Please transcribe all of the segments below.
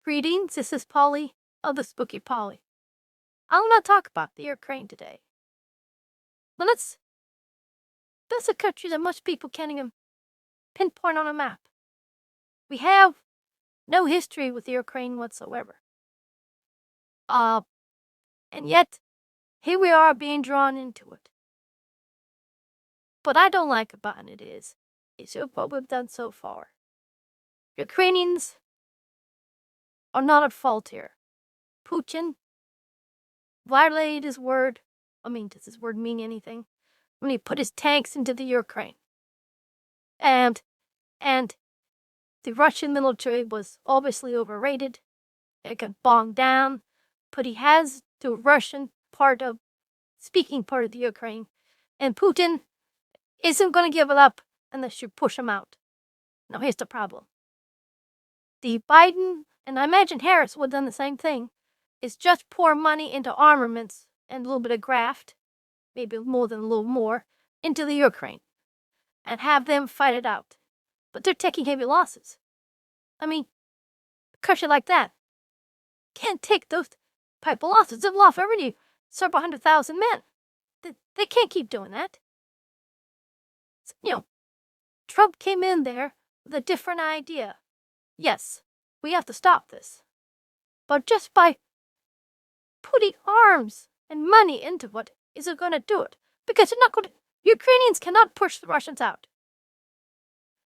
Greetings, this is Polly of the Spooky Polly. I want to talk about the Ukraine today. But that's a country that most people can't even pinpoint on a map. We have no history with the Ukraine whatsoever. And yet, here we are being drawn into it. What I don't like about it is what we've done so far. Ukrainians are not at fault here. Putin violated his word. Does his word mean anything? When he put his tanks into the Ukraine. And the Russian military was obviously overrated. It got bogged down. But he has the Russian speaking part of the Ukraine. And Putin isn't going to give it up unless you push him out. Now here's the problem. The Biden, and I imagine Harris would have done the same thing, is just pour money into armaments and a little bit of graft, maybe more than a little more, into the Ukraine and have them fight it out. But they're taking heavy losses. A country like that can't take those type of losses. They've lost already several 100,000 men. They can't keep doing that. So, Trump came in there with a different idea. Yes, we have to stop this. But just by putting arms and money into it, is it going to do it? Because they're not going to. Ukrainians cannot push the Russians out.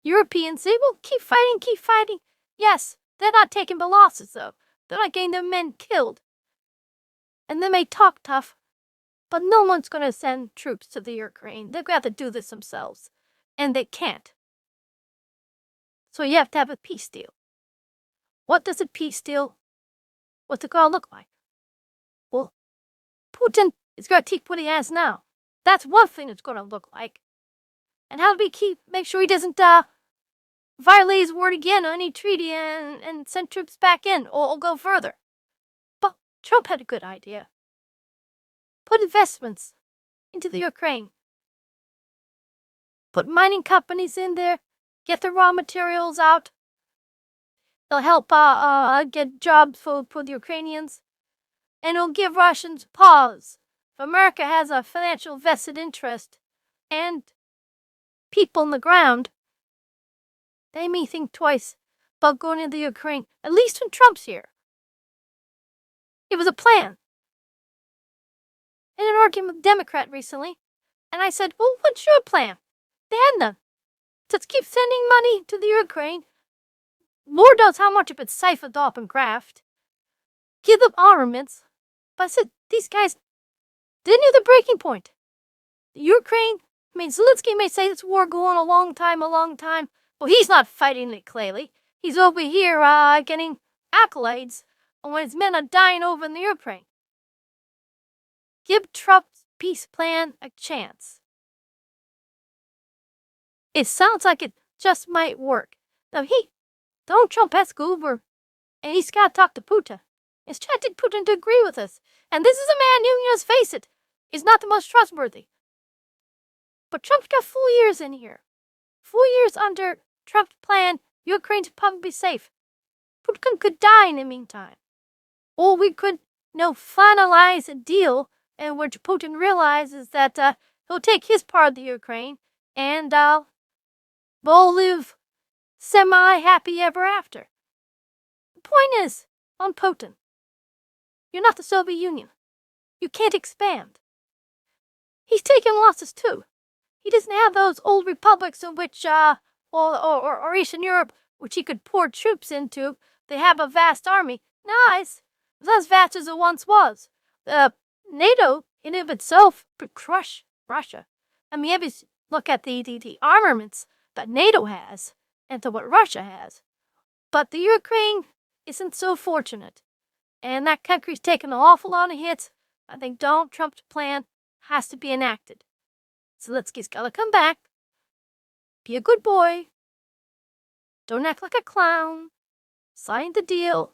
Europeans say, well, keep fighting. Yes, they're not taking the losses, though. They're not getting their men killed. And they may talk tough, but no one's going to send troops to the Ukraine. They've got to do this themselves. And they can't. So you have to have a peace deal. What does a peace deal, what's it going to look like? Well, Putin is going to take what he has now. That's one thing it's going to look like. And how do we make sure he doesn't violate his word again on any treaty and send troops back in or go further? But Trump had a good idea. Put investments into the Ukraine. Put mining companies in there. Get the raw materials out. They'll help get jobs for the Ukrainians. And it'll give Russians pause. If America has a financial vested interest and people on the ground, they may think twice about going into the Ukraine, at least when Trump's here. It was a plan. In an argument with a Democrat recently, and I said, well, what's your plan? They had none. Just keep sending money to the Ukraine. Lord knows how much of it's siphoned off and graft. Give them armaments. But I said, these guys, they're near the breaking point. The Ukraine, Zelensky may say this war going a long time. Well, he's not fighting it clearly. He's over here getting accolades when his men are dying over in the Ukraine. Give Trump's peace plan a chance. It sounds like it just might work. Now, Donald Trump has to go over, and he's got to talk to Putin. He's trying to get Putin to agree with us. And this is a man who, let's face it, is not the most trustworthy. But Trump's got 4 years in here. 4 years under Trump's plan, Ukraine's probably safe. Putin could die in the meantime. Or we could, finalize a deal in which Putin realizes that he'll take his part of the Ukraine and we'll live semi-happy ever after. The point is, on Putin, you're not the Soviet Union. You can't expand. He's taking losses too. He doesn't have those old republics in which, or Eastern Europe, which he could pour troops into. They have a vast army. Nice. Not as vast as it once was. NATO, in and of itself, could crush Russia. If you look at the armaments that NATO has and to what Russia has. But the Ukraine isn't so fortunate. And that country's taken an awful lot of hits. I think Donald Trump's plan has to be enacted. Zelensky's got to come back. Be a good boy. Don't act like a clown. Sign the deal.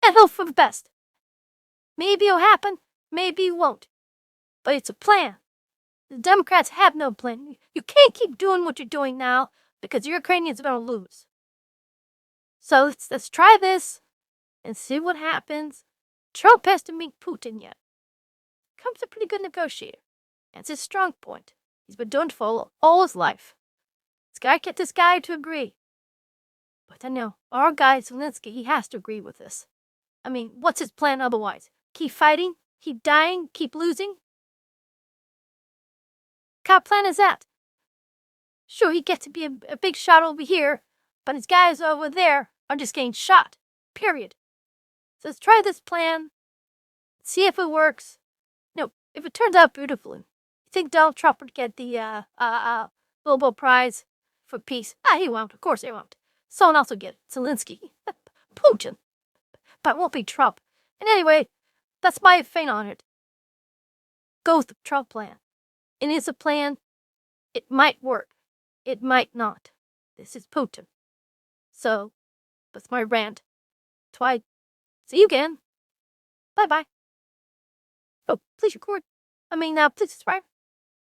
And hope for the best. Maybe it'll happen. Maybe it won't. But it's a plan. The Democrats have no plan. You can't keep doing what you're doing now because the Ukrainians are going to lose. So let's try this. and see what happens. Trump has to meet Putin yet. Trump's a pretty good negotiator. That's his strong point. He's been doing it for all his life. This guy get this guy to agree. But I know, our guy Zelensky, he has to agree with this. I mean, what's his plan otherwise? Keep fighting? Keep dying? Keep losing? What kind of plan is that? Sure, he gets to be a big shot over here, but his guys over there are just getting shot. Period. So let's try this plan. See if it works. No, if it turns out beautifully, you think Donald Trump would get the Nobel Prize for peace? He won't. Of course he won't. Someone else will get it. Zelensky. Putin. But it won't be Trump. And anyway, that's my feint on it. Go with the Trump plan. It is a plan. It might work. It might not. This is Putin. So, that's my rant. Twi. See you again. Bye-bye. Oh, please record. Please subscribe.